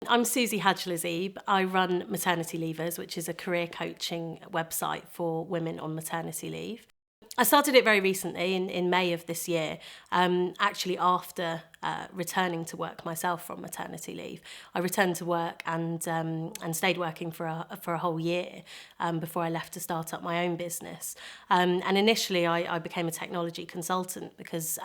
I'm Soozi Hadj Lazib. I run Maternity Leavers, which is a career coaching website for women on maternity leave. I started it very recently in May of this year, actually after returning to work myself from maternity leave. I returned to work and stayed working for a whole year before I left to start up my own business. And initially I became a technology consultant because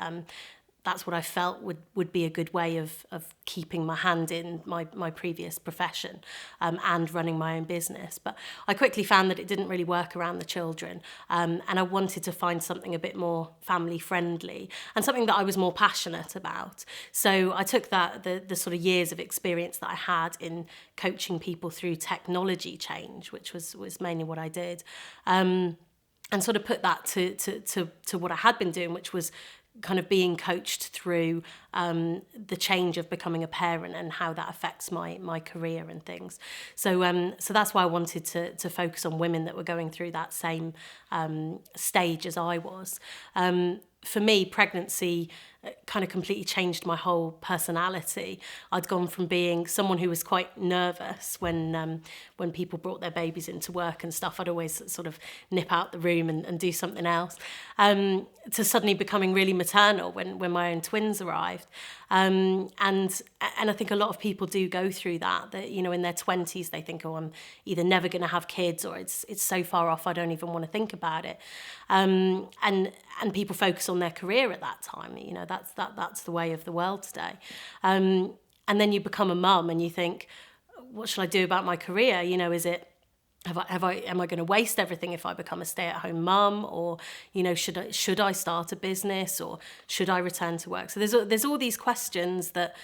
that's what I felt would be a good way of keeping my hand in my previous profession and running my own business. But I quickly found that it didn't really work around the children, and I wanted to find something a bit more family friendly and something that I was more passionate about. So I took the sort of years of experience that I had in coaching people through technology change, which was mainly what I did, and sort of put that to what I had been doing, which was kind of being coached through the change of becoming a parent and how that affects my career and things. So that's why I wanted to focus on women that were going through that same stage as I was. For me, pregnancy kind of completely changed my whole personality. I'd gone from being someone who was quite nervous when people brought their babies into work and stuff. I'd always sort of nip out the room and do something else, to suddenly becoming really maternal when my own twins arrived. And I think a lot of people do go through that in their 20s they think, oh, I'm either never going to have kids or it's so far off I don't even want to think about it. And people focus on their career at that time. That's the way of the world today. And then you become a mum and you think, what should I do about my career? Is it, am I going to waste everything if I become a stay-at-home mum, or should I start a business, or should I return to work? So there's all these questions that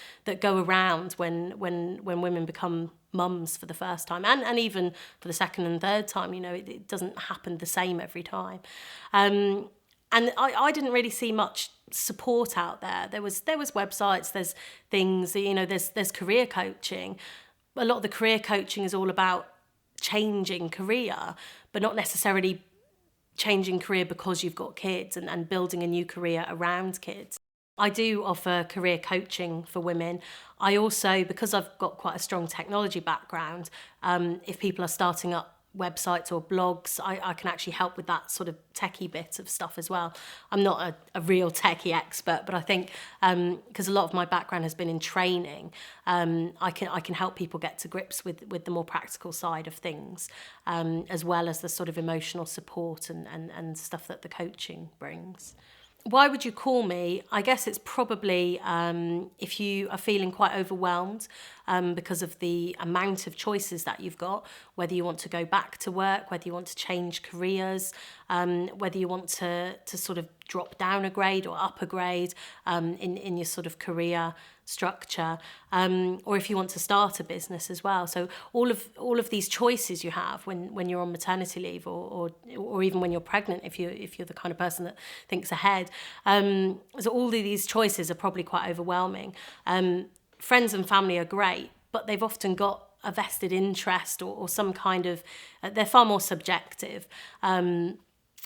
go around when women become mums for the first time, and even for the second and third time. It doesn't happen the same every time. And I didn't really see much support out there. There was websites, there's things, there's career coaching. A lot of the career coaching is all about changing career, but not necessarily changing career because you've got kids and building a new career around kids. I do offer career coaching for women. I also, because I've got quite a strong technology background, if people are starting up websites or blogs, I can actually help with that sort of techie bit of stuff as well. I'm not a real techie expert, but I think because a lot of my background has been in training, I can help people get to grips with the more practical side of things, as well as the sort of emotional support and stuff that the coaching brings. Why would you call me? I guess it's probably if you are feeling quite overwhelmed because of the amount of choices that you've got, whether you want to go back to work, whether you want to change careers, whether you want to sort of drop down a grade or up a grade in your sort of career structure, or if you want to start a business as well. So all of these choices you have when you're on maternity leave, or even when you're pregnant, if you're the kind of person that thinks ahead. So all of these choices are probably quite overwhelming. Friends and family are great, but they've often got a vested interest or some kind of, they're far more subjective.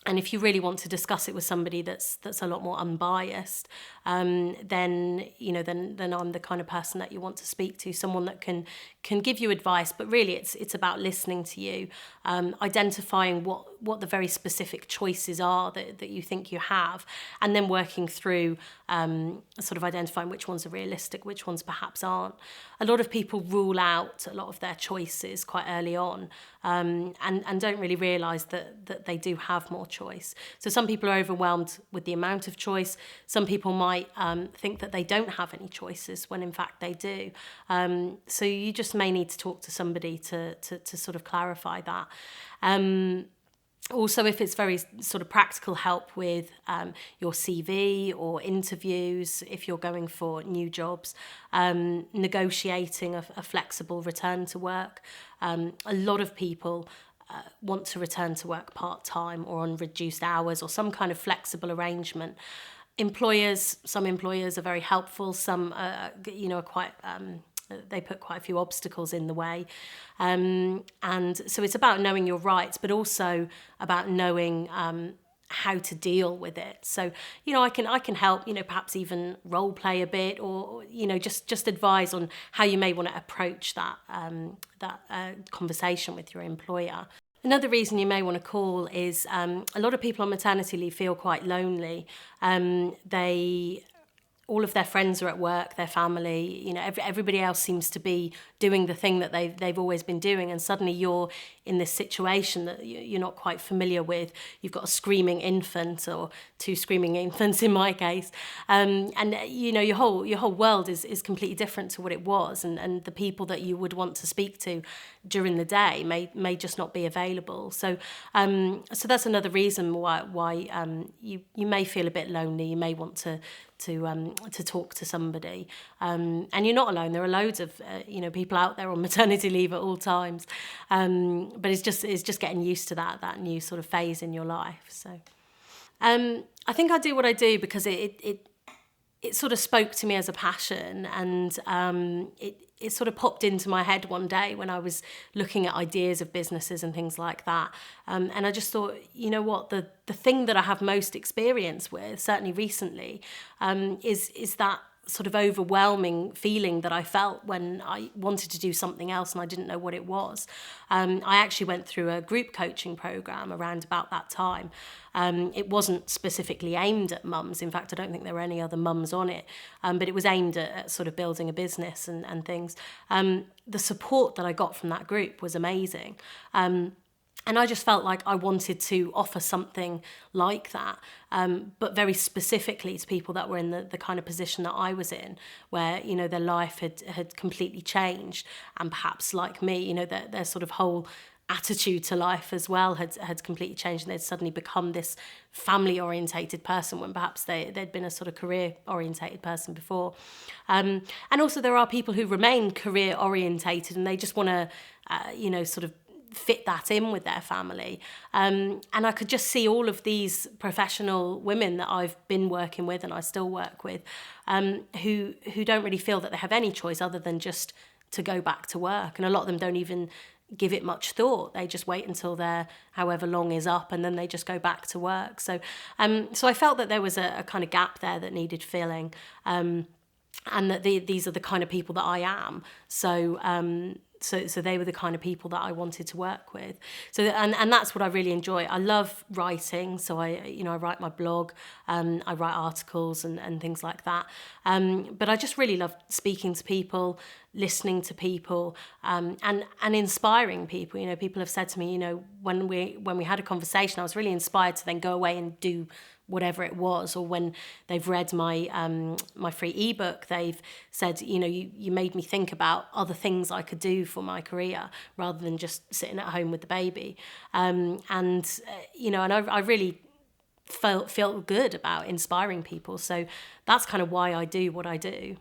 And if you really want to discuss it with somebody that's a lot more unbiased, then I'm the kind of person that you want to speak to, someone that can give you advice, but really it's about listening to you, identifying what the very specific choices are that you think you have, and then working through sort of identifying which ones are realistic, which ones perhaps aren't. A lot of people rule out a lot of their choices quite early on, and don't really realise that they do have more choice. So some people are overwhelmed with the amount of choice. Some people might think that they don't have any choices when in fact they do. So you just may need to talk to somebody to sort of clarify that. Also, if it's very sort of practical help with your CV or interviews, if you're going for new jobs, negotiating a flexible return to work. A lot of people want to return to work part-time or on reduced hours or some kind of flexible arrangement. Some employers are very helpful. Some, are quite... they put quite a few obstacles in the way. And so it's about knowing your rights, but also about knowing how to deal with it. So, I can help, perhaps even role play a bit, or, just advise on how you may want to approach that conversation with your employer. Another reason you may want to call is a lot of people on maternity leave feel quite lonely. All of their friends are at work, their family, everybody else seems to be doing the thing that they've always been doing, and suddenly you're in this situation that you're not quite familiar with. You've got a screaming infant, or two screaming infants in my case, and your whole world is completely different to what it was, and the people that you would want to speak to during the day may just not be available. So that's another reason why you may feel a bit lonely. You may want to talk to somebody, and you're not alone. There are loads of people out there on maternity leave at all times, but it's just getting used to that new sort of phase in your life. So I think I do what I do because it sort of spoke to me as a passion, and it sort of popped into my head one day when I was looking at ideas of businesses and things like that. And I just thought, what, the thing that I have most experience with, certainly recently, is that sort of overwhelming feeling that I felt when I wanted to do something else and I didn't know what it was. I actually went through a group coaching program around about that time. It wasn't specifically aimed at mums. In fact, I don't think there were any other mums on it, but it was aimed at sort of building a business and things. The support that I got from that group was amazing. And I just felt like I wanted to offer something like that, but very specifically to people that were in the kind of position that I was in, where, their life had completely changed. And perhaps like me, their sort of whole attitude to life as well had completely changed, and they'd suddenly become this family-orientated person when perhaps they'd been a sort of career-orientated person before. And also there are people who remain career-orientated and they just want to, sort of fit that in with their family. And I could just see all of these professional women that I've been working with and I still work with, who don't really feel that they have any choice other than just to go back to work. And a lot of them don't even give it much thought. They just wait until their however long is up and then they just go back to work. So I felt that there was a kind of gap there that needed filling, and that these are the kind of people that I am. So they were the kind of people that I wanted to work with. So and that's what I really enjoy. I love writing. So I write my blog, I write articles and things like that. But I just really love speaking to people, listening to people, and inspiring people. People have said to me, when we had a conversation, I was really inspired to then go away and do whatever it was. Or when they've read my my free ebook, they've said, you made me think about other things I could do for my career rather than just sitting at home with the baby. And I really felt good about inspiring people. So that's kind of why I do what I do.